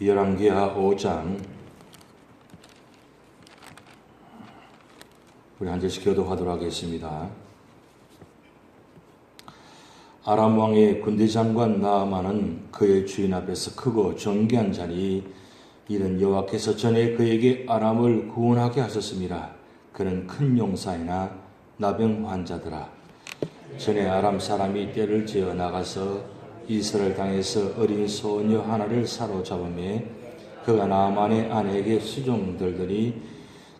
열왕기하 5장 우리 한 절씩 교독하도록 하겠습니다. 아람 왕의 군대 장관 나아만은 그의 주인 앞에서 크고 존귀한 자니 이는 여호와께서 전에 그에게 아람을 구원하게 하셨습니다. 그는 큰 용사이나 나병 환자더라. 전에 아람 사람이 떼를 지어 나가서 이스라엘 땅에서 어린 소녀 하나를 사로잡음에 그가 나아만의 아내에게 수종들더니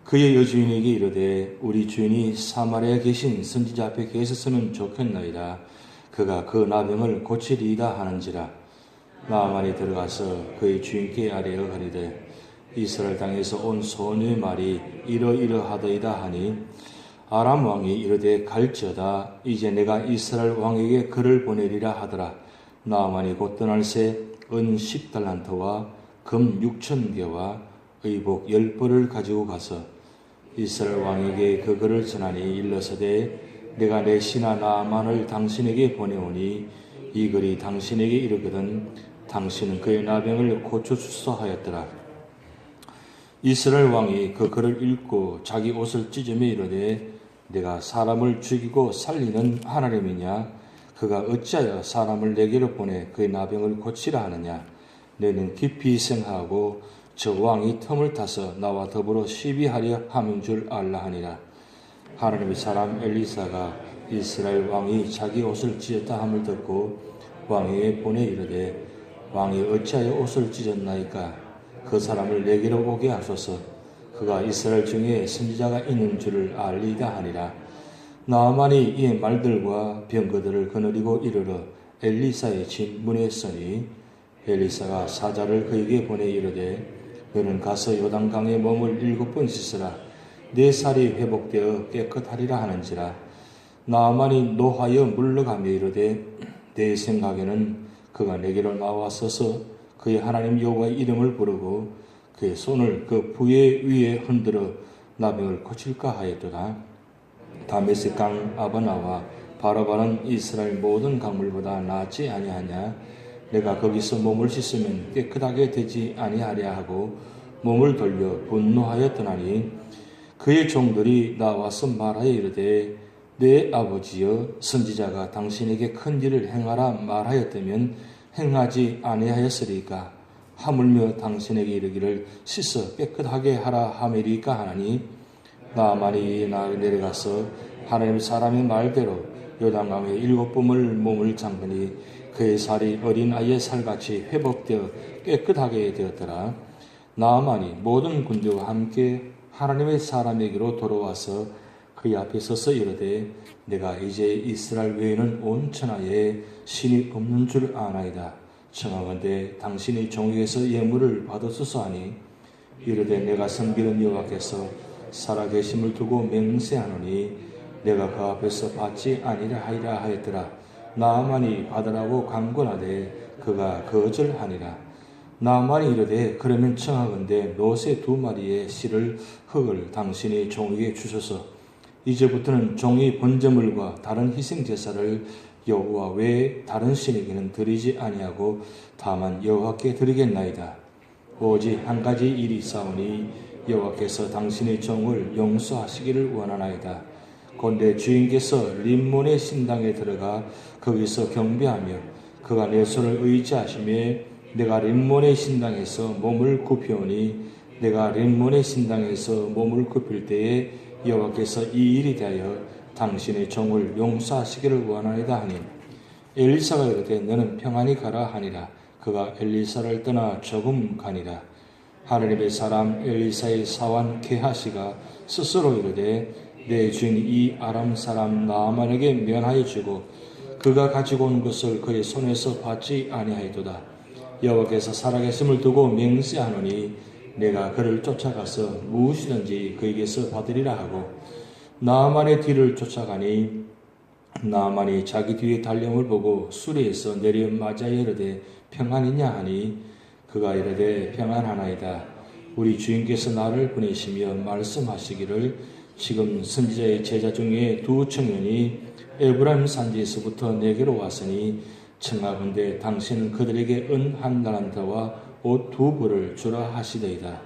그의 여주인에게 이르되 우리 주인이 사마리아에 계신 선지자 앞에 계셨으면 좋겠나이다. 그가 그 나병을 고치리이다 하는지라. 나아만이 들어가서 그의 주인께 아뢰어 가리되 이스라엘 땅에서 온 소녀의 말이 이러이러하더이다 하니 아람 왕이 이르되 갈지어다. 이제 내가 이스라엘 왕에게 글을 보내리라 하더라. 나아만이 곧 떠날 새 은 10달란트와 금 6,000개와 의복 10벌을 가지고 가서 이스라엘 왕에게 그 글을 전하니 일러서되 내가 내 신하 나아만을 당신에게 보내오니 이 글이 당신에게 이르거든 당신은 그의 나병을 고쳐주소서 하였더라. 이스라엘 왕이 그 글을 읽고 자기 옷을 찢으며 이르되 내가 사람을 죽이고 살리는 하나님이냐? 그가 어찌하여 사람을 내게로 보내 그의 나병을 고치라 하느냐? 너는 깊이 생각하고 저 왕이 틈을 타서 나와 더불어 시비하려 함인 줄 알라 하니라. 하나님의 사람 엘리사가 이스라엘 왕이 자기 옷을 찢었다 함을 듣고 왕에게 보내 이르되 왕이 어찌하여 옷을 찢었나이까? 그 사람을 내게로 오게 하소서. 그가 이스라엘 중에 선지자가 있는 줄을 알리이다 하니라. 나아만이 이 말들과 병거들을 거느리고 이르러 엘리사의 집 문에 서니 엘리사가 사자를 그에게 보내 이르되 너는 가서 요단강에 몸을 7번 씻으라. 네 살이 회복되어 깨끗하리라 하는지라. 나아만이 노하여 물러가며 이르되 내 생각에는 그가 내게로 나와서서 그의 하나님 여호와의 이름을 부르고 그의 손을 그 부의 위에 흔들어 나병을 고칠까 하였도다. 다메섹 강 아바나와 바라바는 이스라엘 모든 강물보다 낫지 아니하냐? 내가 거기서 몸을 씻으면 깨끗하게 되지 아니하랴 하고 몸을 돌려 분노하여 떠나니 그의 종들이 나와서 말하여 이르되 내 아버지여 선지자가 당신에게 큰 일을 행하라 말하였다면 행하지 아니하였으리까? 하물며 당신에게 이르기를 씻어 깨끗하게 하라 하매리까 하나니 나아만이 내려가서 하나님 사람의 말대로 요단강에 7번 몸을 잠그니 그의 살이 어린아이의 살같이 회복되어 깨끗하게 되었더라. 나아만이 모든 군대와 함께 하나님의 사람에게로 돌아와서 그의 앞에 서서 이르되 내가 이제 이스라엘 외에는 온 천하에 신이 없는 줄 아나이다. 청하건대 당신이 종에게서 예물을 받으소서 하니 이르되 내가 섬기는 여호와께서 살아계심을 두고 맹세하노니 내가 그 앞에서 받지 아니라 하리라 하였더라. 나아만이 받으라고 강권하되 그가 거절하니라. 나아만이 이르되 그러면 청하건대 노새 2마리의 실을 흙을 당신이 종에게 주소서. 이제부터는 종이 번제물과 다른 희생제사를 여호와 외에 다른 신에게는 드리지 아니하고 다만 여호와께 드리겠나이다. 오직 한 가지 일이 있사오니 여호와께서 당신의 종을 용서하시기를 원하나이다. 곧 내 주인께서 림몬의 신당에 들어가 거기서 경배하며 그가 내 손을 의지하시며 내가 림몬의 신당에서 몸을 굽히오니 내가 림몬의 신당에서 몸을 굽힐 때에 여호와께서 이 일에 대하여 당신의 종을 용서하시기를 원하나이다 하니 엘리사가 이르되 너는 평안히 가라 하니라. 그가 엘리사를 떠나 조금 가니라. 하나님의 사람 엘리사의 사환 게하시가 스스로 이르되 내 주인이 이 아람 사람 나아만에게 면하여 주고 그가 가지고 온 것을 그의 손에서 받지 아니하였도다. 여호와께서 살아계심을 두고 맹세하노니 내가 그를 쫓아가서 무엇이든지 그에게서 받으리라 하고 나아만의 뒤를 쫓아가니 나아만이 자기 뒤에 달림을 보고 수리에서 내려 맞아 이르되 평안이냐 하니 그가 이르되 평안하나이다. 우리 주인께서 나를 보내시며 말씀하시기를 지금 선지자의 제자 중에 2 청년이 에브라임 산지에서부터 내게로 왔으니 청하건대 당신은 그들에게 은 1달란트와 옷 2벌을 주라 하시더이다.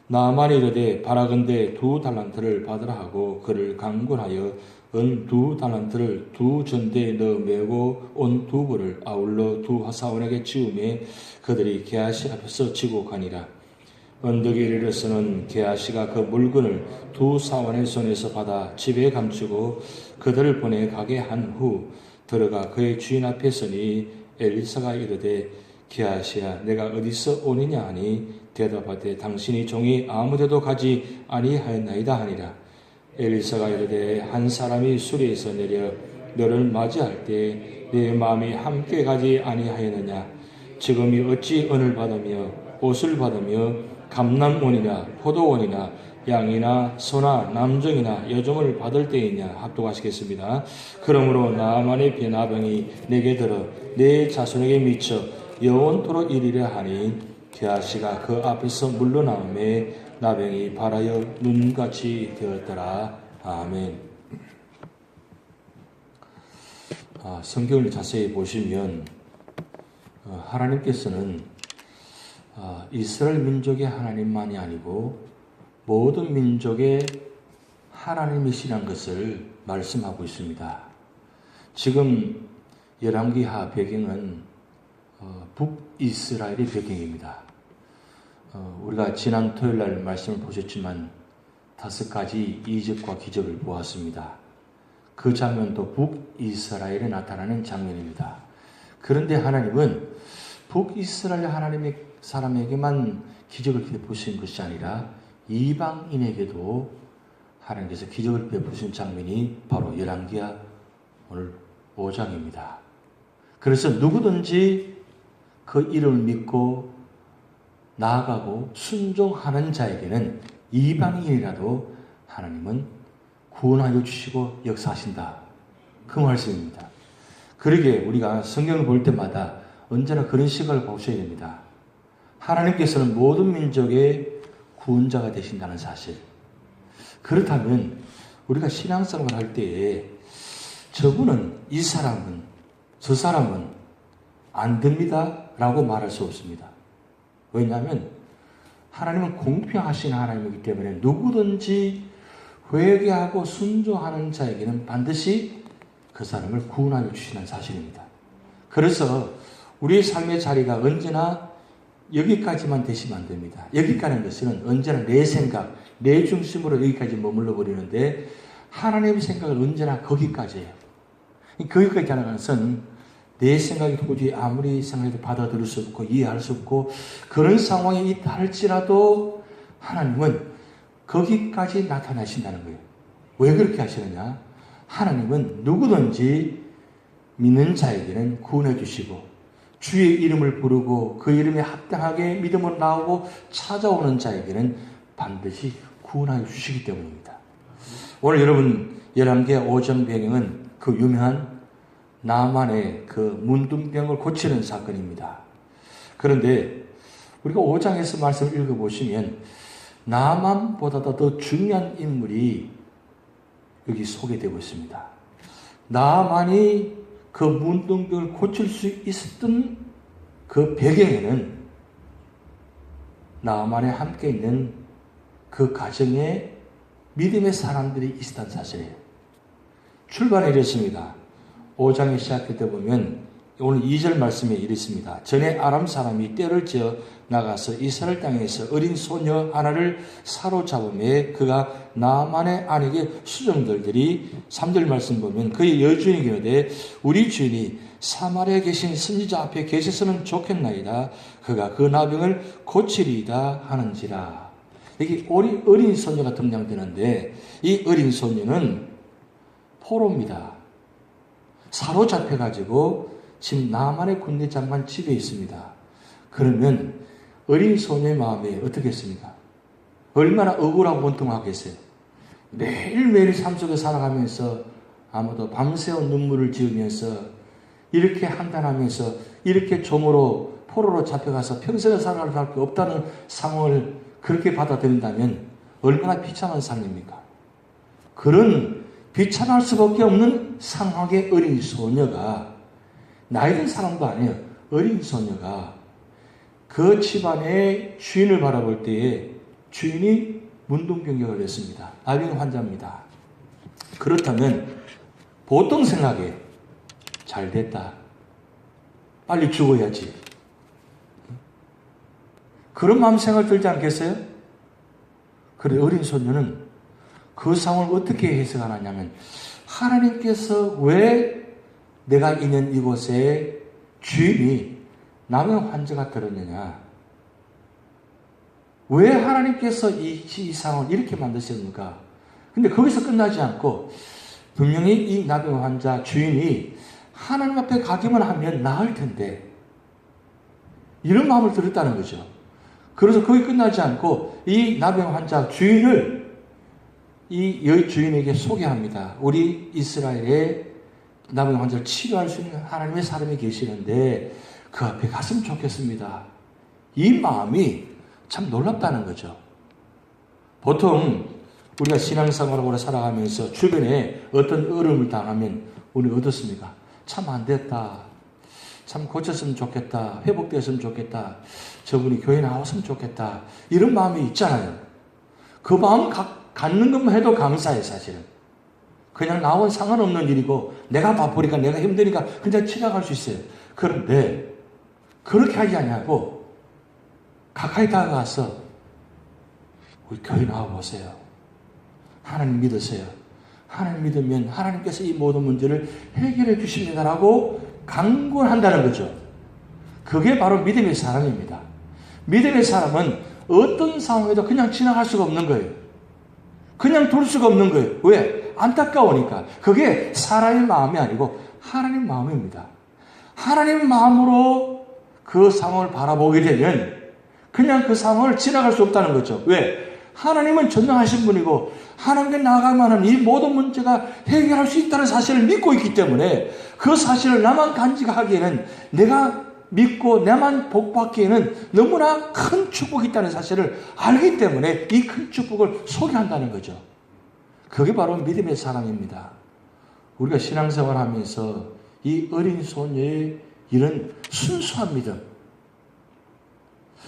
나만이 이르되 바라건대 2달란트를 받으라 하고 그를 강권하여 은 2달란트를 2전대에 넣어 메고 온 2벌을 아울러 2사원에게 지우매 그들이 게하시 앞에서 지고 가니라. 언덕에 이르러서는 게하시가 그 물건을 2사원의 손에서 받아 집에 감추고 그들을 보내 가게 한 후 들어가 그의 주인 앞에 서니 엘리사가 이르되 게하시야 내가 어디서 오느냐 하니 대답하되 당신이 종이 아무데도 가지 아니하였나이다 하니라. 엘리사가 이르되 한 사람이 수리에서 내려 너를 맞이할 때 내 마음이 함께 가지 아니하였느냐. 지금이 어찌 은을 받으며 옷을 받으며 감람원이나 포도원이나 양이나 소나 남종이나 여종을 받을 때이냐. 합독하시겠습니다. 그러므로 나만의 변화병이 내게 들어 내 자손에게 미쳐 영원토록 이르려 하니 게하시가 그 앞에서 물러나오매 나병이 발하여 눈같이 되었더라. 아멘. 성경을 자세히 보시면 하나님께서는 이스라엘 민족의 하나님만이 아니고 모든 민족의 하나님이시라는 것을 말씀하고 있습니다. 지금 열왕기하 배경은 북이스라엘의 배경입니다. 우리가 지난 토요일날 말씀을 보셨지만 5가지 이적과 기적을 보았습니다. 그 장면도 북이스라엘에 나타나는 장면입니다. 그런데 하나님은 북이스라엘 하나님의 사람에게만 기적을 베푸신 것이 아니라 이방인에게도 하나님께서 기적을 베푸신 장면이 바로 열왕기하 오늘 5장입니다. 그래서 누구든지 그 이름을 믿고 나아가고 순종하는 자에게는 이방인이라도 하나님은 구원하여 주시고 역사하신다. 그 말씀입니다. 그러기에 우리가 성경을 볼 때마다 언제나 그런 시각을 보셔야 됩니다. 하나님께서는 모든 민족의 구원자가 되신다는 사실. 그렇다면 우리가 신앙생활을 할 때에 저분은, 이 사람은, 저 사람은 안 됩니다 라고 말할 수 없습니다. 왜냐하면 하나님은 공평하신 하나님이기 때문에 누구든지 회개하고 순종하는 자에게는 반드시 그 사람을 구원하여 주시는 사실입니다. 그래서 우리의 삶의 자리가 언제나 여기까지만 되시면 안 됩니다. 여기까지는 것은 언제나 내 생각, 내 중심으로 여기까지 머물러 버리는데 하나님의 생각은 언제나 거기까지예요. 거기까지 하는 것은 내 생각이 도저히 아무리 생각해도 받아들일 수 없고 이해할 수 없고 그런 상황이 있다 할지라도 하나님은 거기까지 나타나신다는 거예요. 왜 그렇게 하시느냐? 하나님은 누구든지 믿는 자에게는 구원해 주시고 주의 이름을 부르고 그 이름에 합당하게 믿음으로 나오고 찾아오는 자에게는 반드시 구원하여 주시기 때문입니다. 오늘 여러분 열왕기하 5장 배경은 그 유명한 나만의 그 문둥병을 고치는 사건입니다. 그런데 우리가 5장에서 말씀을 읽어보시면 나만보다 더 중요한 인물이 여기 소개되고 있습니다. 나만이 그 문둥병을 고칠 수 있었던 그 배경에는 나만에 함께 있는 그 가정에 믿음의 사람들이 있었다는 사실이에요. 출발에 이랬습니다. 5장에 시작할 때 보면 오늘 2절 말씀에 이랬습니다. 전에 아람 사람이 떼를 지어 나가서 이스라엘 땅에서 어린 소녀 하나를 사로잡음에 그가 나만의 아내에게 수정들들이 3절 말씀 보면 그의 여주인에게 이르되 우리 주인이 사마리아에 계신 선지자 앞에 계셔서는 좋겠나이다. 그가 그 나병을 고치리이다 하는지라. 여기 어린 소녀가 등장되는데 이 어린 소녀는 포로입니다. 사로잡혀가지고 지금 나만의 군대 장관 집에 있습니다. 그러면 어린 소녀의 마음이 어떻겠습니까? 얼마나 억울하고 원통하겠어요. 매일매일 삶 속에 살아가면서 아무도 밤새워 눈물을 지으면서 이렇게 한탄하면서 이렇게 종으로 포로로 잡혀가서 평생을 살아갈 수밖에 없다는 상황을 그렇게 받아들인다면 얼마나 비참한 삶입니까? 그런 비참할 수밖에 없는 상황의 어린 소녀가 나이 든 사람도 아니에요. 어린 소녀가 그 집안의 주인을 바라볼 때에 주인이 문둥병격을 했습니다. 나병 환자입니다. 그렇다면 보통 생각에 잘 됐다. 빨리 죽어야지. 그런 마음 생각 들지 않겠어요? 그래 어린 소녀는 그 상황을 어떻게 해석하느냐면 하나님께서 왜 내가 있는 이곳에 주인이 남의 환자가 들었느냐? 왜 하나님께서 이 상황을 이렇게 만드셨는가? 근데 거기서 끝나지 않고 분명히 이 나병 환자 주인이 하나님 앞에 가기만 하면 나을 텐데 이런 마음을 들었다는 거죠. 그래서 거기 끝나지 않고 이 나병 환자 주인을 이 여인 주인에게 소개합니다. 우리 이스라엘에 나병 환자를 치료할 수 있는 하나님의 사람이 계시는데 그 앞에 갔으면 좋겠습니다. 이 마음이 참 놀랍다는 거죠. 보통 우리가 신앙생활을 살아가면서 주변에 어떤 어려움을 당하면 우리 어떻습니까? 참 안 됐다. 참 고쳤으면 좋겠다. 회복됐으면 좋겠다. 저분이 교회 나왔으면 좋겠다. 이런 마음이 있잖아요. 그 마음 갖는 것만 해도 감사해 사실은. 그냥 나온 상관없는 일이고 내가 바쁘니까 내가 힘드니까 그냥 지나갈 수 있어요. 그런데 그렇게 하지 않냐고 가까이 다가가서 우리 교회 나와보세요. 하나님 믿으세요. 하나님 믿으면 하나님께서 이 모든 문제를 해결해 주십니다라고 강권한다는 거죠. 그게 바로 믿음의 사람입니다. 믿음의 사람은 어떤 상황에도 그냥 지나갈 수가 없는 거예요. 그냥 둘 수가 없는 거예요. 왜? 안타까우니까. 그게 사람의 마음이 아니고 하나님 마음입니다. 하나님 마음으로 그 상황을 바라보게 되면 그냥 그 상황을 지나갈 수 없다는 거죠. 왜? 하나님은 전능하신 분이고 하나님께 나아가면 하는 이 모든 문제가 해결할 수 있다는 사실을 믿고 있기 때문에 그 사실을 나만 간직하기에는 내가 믿고 나만 복받기에는 너무나 큰 축복이 있다는 사실을 알기 때문에 이 큰 축복을 소개한다는 거죠. 그게 바로 믿음의 사람입니다. 우리가 신앙생활 하면서 이 어린 소녀의 이런 순수한 믿음,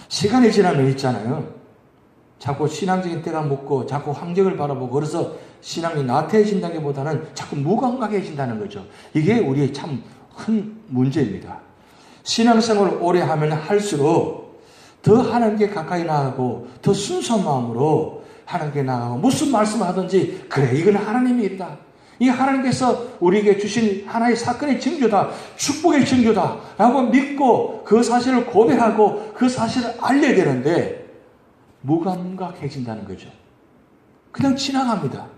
시간이 지나면 있잖아요. 자꾸 신앙적인 때가 묻고 자꾸 환경을 바라보고 그래서 신앙이 나태해진다기보다는 자꾸 무감각해진다는 거죠. 이게 우리의 참 큰 문제입니다. 신앙생활을 오래 하면 할수록 더 하나님께 가까이 나가고 더 순수한 마음으로 하나님께 나가고 무슨 말씀을 하든지 그래 이건 하나님의 일이다. 이 하나님께서 우리에게 주신 하나의 사건의 징조다. 축복의 징조다. 라고 믿고 그 사실을 고백하고 그 사실을 알려야 되는데 무감각해진다는 거죠. 그냥 지나갑니다.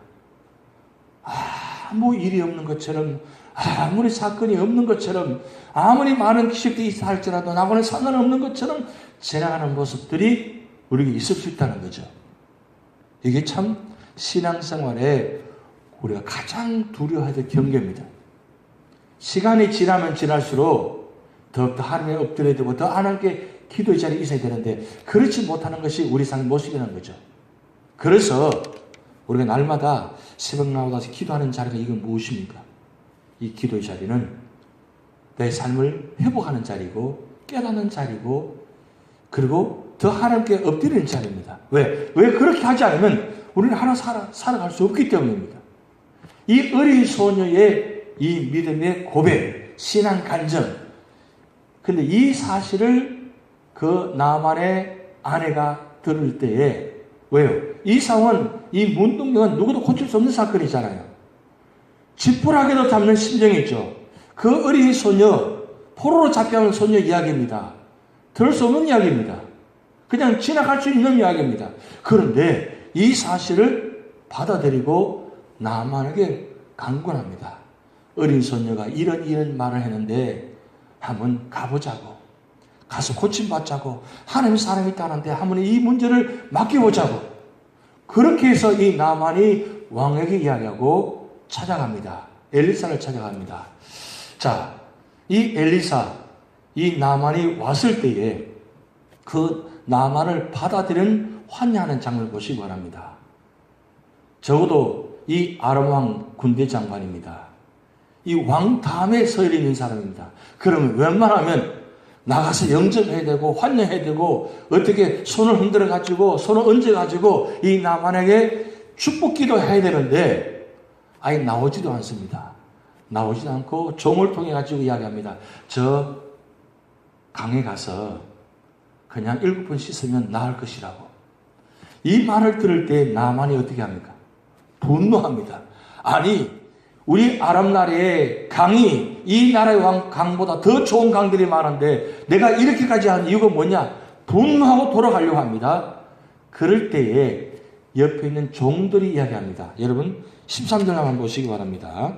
아무 일이 없는 것처럼 아무리 사건이 없는 것처럼 아무리 많은 기적이 있다 할지라도 나와는 상관없는 것처럼 지나가는 모습들이 우리에게 있을 수 있다는 거죠. 이게 참 신앙생활에 우리가 가장 두려워해야 될 경계입니다. 시간이 지나면 지날수록 더욱더 하나님에 엎드려야 되고 더 하나님께 기도의 자리에 있어야 되는데 그렇지 못하는 것이 우리 삶의 모습이라는 거죠. 그래서 우리가 날마다 새벽 나와서 기도하는 자리가 이건 무엇입니까? 이 기도의 자리는 내 삶을 회복하는 자리고 깨닫는 자리고 그리고 더 하나님께 엎드리는 자리입니다. 왜? 왜 그렇게 하지 않으면 우리는 하나 살아갈 수 없기 때문입니다. 이 어린 소녀의 이 믿음의 고백, 신앙 간증. 근데 이 사실을 그 나만의 아내가 들을 때에 왜요? 이 상황은 이 문둥병은 누구도 고칠 수 없는 사건이잖아요. 지푸라기도 잡는 심정이죠. 그 어린 소녀, 포로로 잡혀간 소녀 이야기입니다. 들을 수 없는 이야기입니다. 그냥 지나갈 수 있는 이야기입니다. 그런데 이 사실을 받아들이고 나만에게 강권합니다. 어린 소녀가 이런 말을 했는데 한번 가보자고. 가서 고침받자고. 하나님 사람이 있다는데 한번 이 문제를 맡겨보자고. 그렇게 해서 이 나만이 왕에게 이야기하고 찾아갑니다. 엘리사를 찾아갑니다. 자, 이 엘리사, 이 나만이 왔을 때에 그 나만을 받아들이는 환영하는 장면을 보시기 바랍니다. 적어도 이 아람 왕 군대 장관입니다. 이 왕 다음에 서 있는 사람입니다. 그러면 웬만하면 나가서 영접해야 되고 환영해야 되고 어떻게 손을 흔들어 가지고 손을 얹어 가지고 이 나만에게 축복 기도해야 되는데 아예 나오지도 않습니다. 나오지도 않고 종을 통해 가지고 이야기합니다. 저 강에 가서 그냥 7번 씻으면 나을 것이라고. 이 말을 들을 때 나만이 어떻게 합니까? 분노합니다. 아니 우리 아람 나라의 강이 이 나라의 강보다 더 좋은 강들이 많은데 내가 이렇게까지 한 이유가 뭐냐? 분노하고 돌아가려고 합니다. 그럴 때에 옆에 있는 종들이 이야기합니다. 여러분 13절 한번 보시기 바랍니다.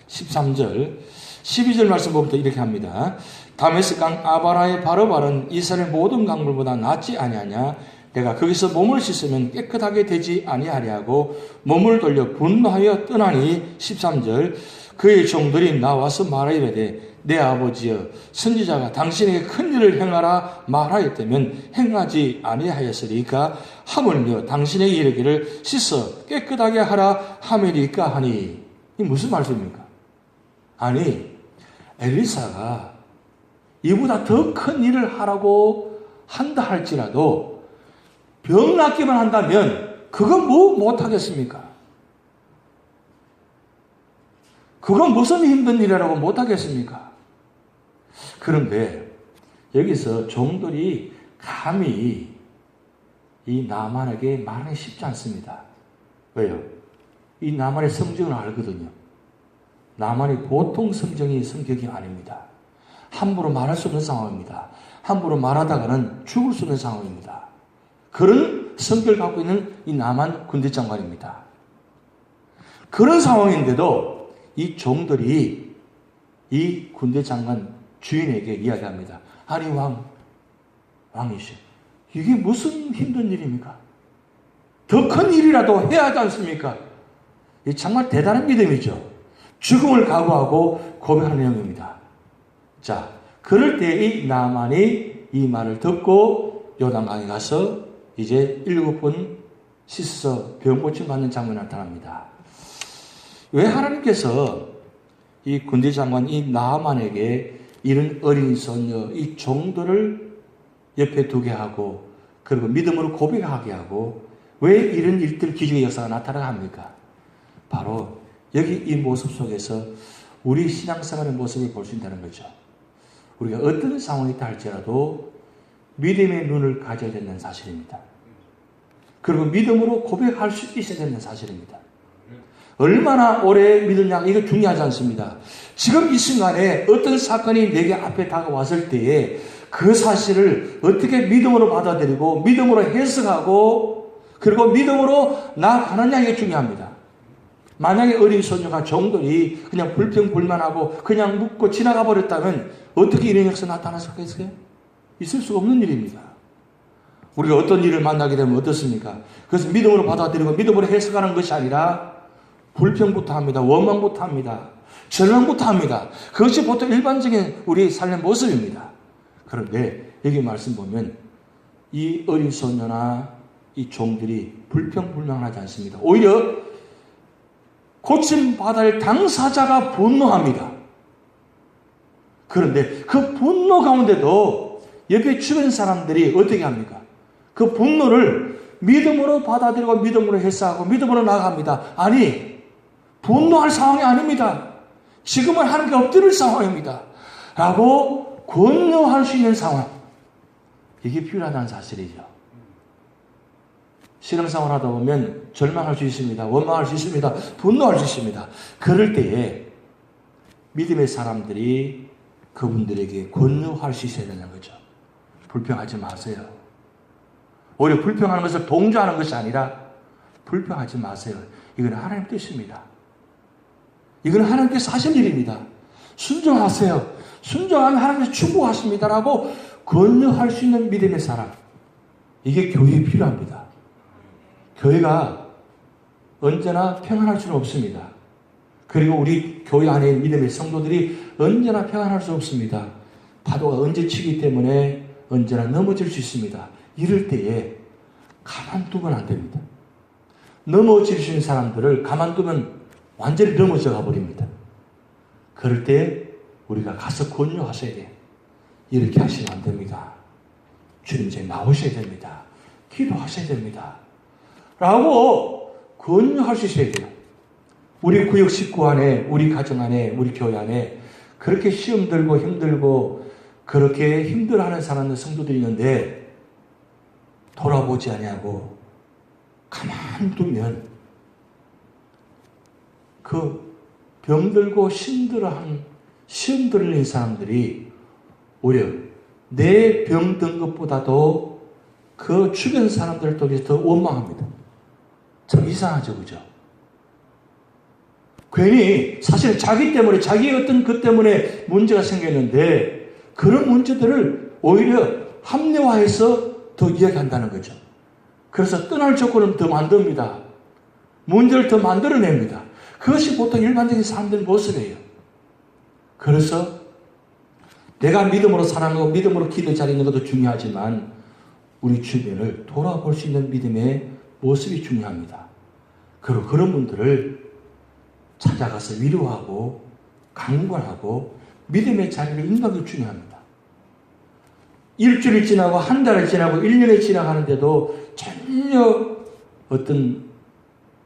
13절 12절 말씀 보부터 이렇게 합니다. 다메스 강 아바라의 바로바른 이스라엘 모든 강물보다 낫지 아니하냐? 내가 거기서 몸을 씻으면 깨끗하게 되지 아니하리하고 몸을 돌려 분노하여 떠나니 13절 그의 종들이 나와서 말하이르되 내 아버지여 선지자가 당신에게 큰 일을 행하라 말하였다면 행하지 아니하였으리까 하물며 당신에게 이르기를 씻어 깨끗하게 하라 하매리까 하니. 이 무슨 말씀입니까? 아니 엘리사가 이보다 더 큰 일을 하라고 한다 할지라도 병 낫기만 한다면 그건 뭐 못하겠습니까? 그건 무슨 힘든 일이라고 못하겠습니까? 그런데 여기서 종들이 감히 이 나만에게 말하기 쉽지 않습니다. 왜요? 이 나만의 성정을 알거든요. 나만이 보통 성격이 아닙니다. 함부로 말할 수 없는 상황입니다. 함부로 말하다가는 죽을 수 없는 상황입니다. 그런 성격을 갖고 있는 이 나만 군대 장관입니다. 그런 상황인데도 이 종들이 이 군대 장관 주인에게 이야기합니다. 아니 왕이시 이게 무슨 힘든 일입니까? 더 큰 일이라도 해야 하지 않습니까? 이 정말 대단한 믿음이죠. 죽음을 각오하고 고백하는 내용입니다. 자, 그럴 때 이 나만이 이 말을 듣고 요단강에 가서 이제 7번 씻어서 병 고침 받는 장면이 나타납니다. 왜 하나님께서 이 군대 장관 이 나만에게 이런 어린 소녀 이 종들을 옆에 두게 하고 그리고 믿음으로 고백하게 하고 왜 이런 일들 기적의 역사가 나타나게 합니까? 바로 여기 이 모습 속에서 우리 신앙생활의 모습을 볼 수 있다는 거죠. 우리가 어떤 상황이 있다 할지라도 믿음의 눈을 가져야 된다는 사실입니다. 그리고 믿음으로 고백할 수 있어야 된다는 사실입니다. 얼마나 오래 믿느냐 이거 중요하지 않습니다. 지금 이 순간에 어떤 사건이 내게 앞에 다가왔을 때에 그 사실을 어떻게 믿음으로 받아들이고 믿음으로 해석하고 그리고 믿음으로 나아가느냐 이게 중요합니다. 만약에 어린 소녀가 종들이 그냥 불평불만하고 그냥 묻고 지나가 버렸다면 어떻게 이런 역사 나타났을까요? 있을 수가 없는 일입니다. 우리가 어떤 일을 만나게 되면 어떻습니까? 그래서 믿음으로 받아들이고 믿음으로 해석하는 것이 아니라 불평부터 합니다. 원망부터 합니다. 절망부터 합니다. 그것이 보통 일반적인 우리 삶의 모습입니다. 그런데 여기 말씀 보면 이 어린 소녀나 이 종들이 불평불만하지 않습니다. 오히려 고침받아야 할 당사자가 분노합니다. 그런데 그 분노 가운데도 옆에 주변 사람들이 어떻게 합니까? 그 분노를 믿음으로 받아들이고 믿음으로 해석하고 믿음으로 나아갑니다. 아니 분노할 상황이 아닙니다. 지금은 하나님께 엎드릴 상황입니다. 라고 권유할 수 있는 상황. 이게 필요하다는 사실이죠. 신앙생활 하다 보면 절망할 수 있습니다. 원망할 수 있습니다. 분노할 수 있습니다. 그럴 때에 믿음의 사람들이 그분들에게 권유할 수 있어야 되는 거죠. 불평하지 마세요. 오히려 불평하는 것을 동조하는 것이 아니라 불평하지 마세요. 이건 하나님 뜻입니다. 이건 하나님께서 하실 일입니다. 순종하세요. 순종하면 하나님께서 축복하십니다라고 권유할 수 있는 믿음의 사람. 이게 교회에 필요합니다. 교회가 언제나 평안할 수는 없습니다. 그리고 우리 교회 안에 있는 믿음의 성도들이 언제나 평안할 수 없습니다. 파도가 언제 치기 때문에 언제나 넘어질 수 있습니다. 이럴 때에 가만두면 안 됩니다. 넘어질 수 있는 사람들을 가만두면 완전히 넘어져 가버립니다. 그럴 때 우리가 가서 권유하셔야 돼요. 이렇게 하시면 안 됩니다. 주님 이제 나오셔야 됩니다. 기도하셔야 됩니다. 라고 권유할 수 있어야 돼요. 우리 구역 식구 안에, 우리 가정 안에, 우리 교회 안에 그렇게 시험 들고 힘들고 그렇게 힘들어하는 사람들, 성도들이 있는데 돌아보지 아니하고 가만히 두면 그 병들고 힘들어한 시험 들린 사람들이 오히려 내 병 든 것보다도 그 주변 사람들을 통해서 더 원망합니다. 참 이상하죠, 그죠? 괜히 사실 자기 때문에, 자기의 어떤 것 때문에 문제가 생겼는데 그런 문제들을 오히려 합리화해서 더 이야기한다는 거죠. 그래서 떠날 조건을 더 만듭니다. 문제를 더 만들어냅니다. 그것이 보통 일반적인 사람들의 모습이에요. 그래서 내가 믿음으로 사랑하고 믿음으로 기도 자리에 있는 것도 중요하지만 우리 주변을 돌아볼 수 있는 믿음의 모습이 중요합니다. 그리고 그런 분들을 찾아가서 위로하고 강권하고 믿음의 자리를 인도하기 중요합니다. 일주일이 지나고 한 달이 지나고 1년이 지나가는데도 전혀 어떤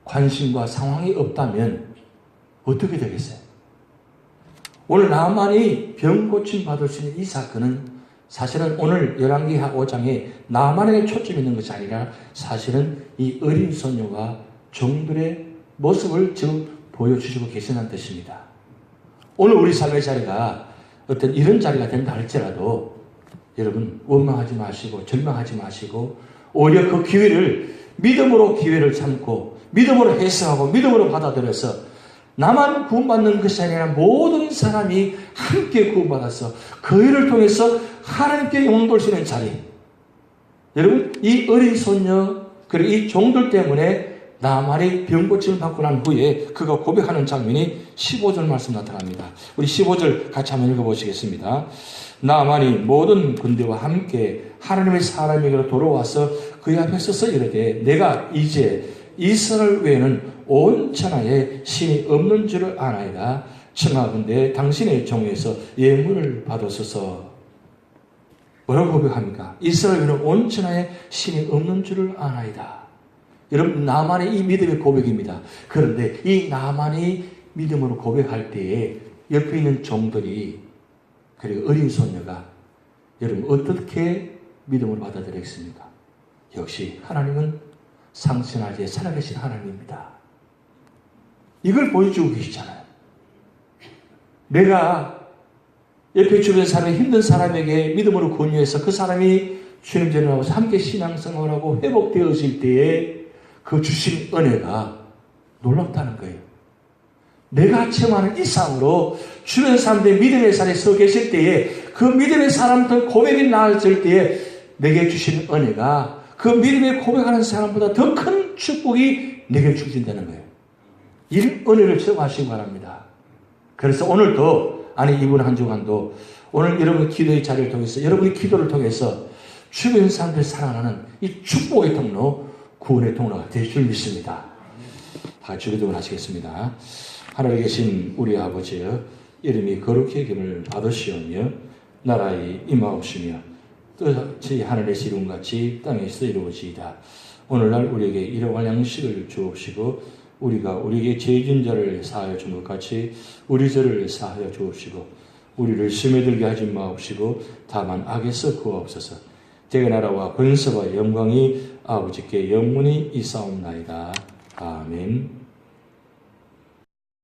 관심과 상황이 없다면 어떻게 되겠어요? 오늘 나만이 병 고침 받을 수 있는 이 사건은 사실은 오늘 열왕기하 5장에 나만에게 초점이 있는 것이 아니라 사실은 이 어린 소녀가 종들의 모습을 지금 보여주시고 계시는 뜻입니다. 오늘 우리 삶의 자리가 어떤 이런 자리가 된다 할지라도 여러분 원망하지 마시고 절망하지 마시고 오히려 그 기회를 믿음으로 기회를 삼고 믿음으로 해석하고 믿음으로 받아들여서 나만 구원받는 것이 아니라 모든 사람이 함께 구원받아서 그 일을 통해서 하나님께 영광 돌리는 자리. 여러분 이 어린 소녀 그리고 이 종들 때문에 나만이 병고침을 받고 난 후에 그가 고백하는 장면이 15절 말씀 나타납니다. 우리 15절 같이 한번 읽어보시겠습니다. 나만이 모든 군대와 함께 하나님의 사람에게로 돌아와서 그의 앞에 서서 이르되 내가 이제 이스라엘 외에는 온 천하에 신이 없는 줄을 아나이다. 청하건대 당신의 종에서 예물을 받으소서. 뭐라고 고백합니까? 이스라엘 외에는 온 천하에 신이 없는 줄을 아나이다. 여러분 나만의 이 믿음의 고백입니다. 그런데 이 나만이 믿음으로 고백할 때에 옆에 있는 종들이 그리고 어린 소녀가 여러분 어떻게 믿음으로 받아들였습니까? 역시 하나님은 상신하지 살아계신 하나님입니다. 이걸 보여주고 계시잖아요. 내가 옆에 주변 사람 힘든 사람에게 믿음으로 권유해서 그 사람이 주님 전에 나와서 함께 신앙생활을 하고 회복되어질 때에 그 주신 은혜가 놀랍다는 거예요. 내가 체험하는 이상으로 주변 사람들의 믿음의 자리에 서 계실 때에 그 믿음의 사람들 고백이 나아질 때에 내게 주신 은혜가 그 믿음의 고백하는 사람보다 더 큰 축복이 내게 주어진다는 거예요. 이 은혜를 체험하시기 바랍니다. 그래서 오늘도 아니 이번 한 주간도 오늘 여러분의 기도의 자리를 통해서 여러분의 기도를 통해서 주변 사람들을 사랑하는 이 축복의 통로 구원의 통로가 될 줄 믿습니다. 다 같이 기도를 하시겠습니다. 하늘에 계신 우리 아버지여 이름이 거룩히 여김을 받으시오며 나라의 임하옵시며 뜻이 하늘에서 이룬같이 땅에서 이루어지이다. 오늘날 우리에게 일용할 양식을 주옵시고 우리가 우리에게 죄진 자를 사하여 준 것 같이 우리 죄를 사하여 주옵시고 우리를 시험에 들게 하지 마옵시고 다만 악에서 구하옵소서. 대개 나라와 권세와 영광이 아버지께 영원히 있사옵나이다. 아멘.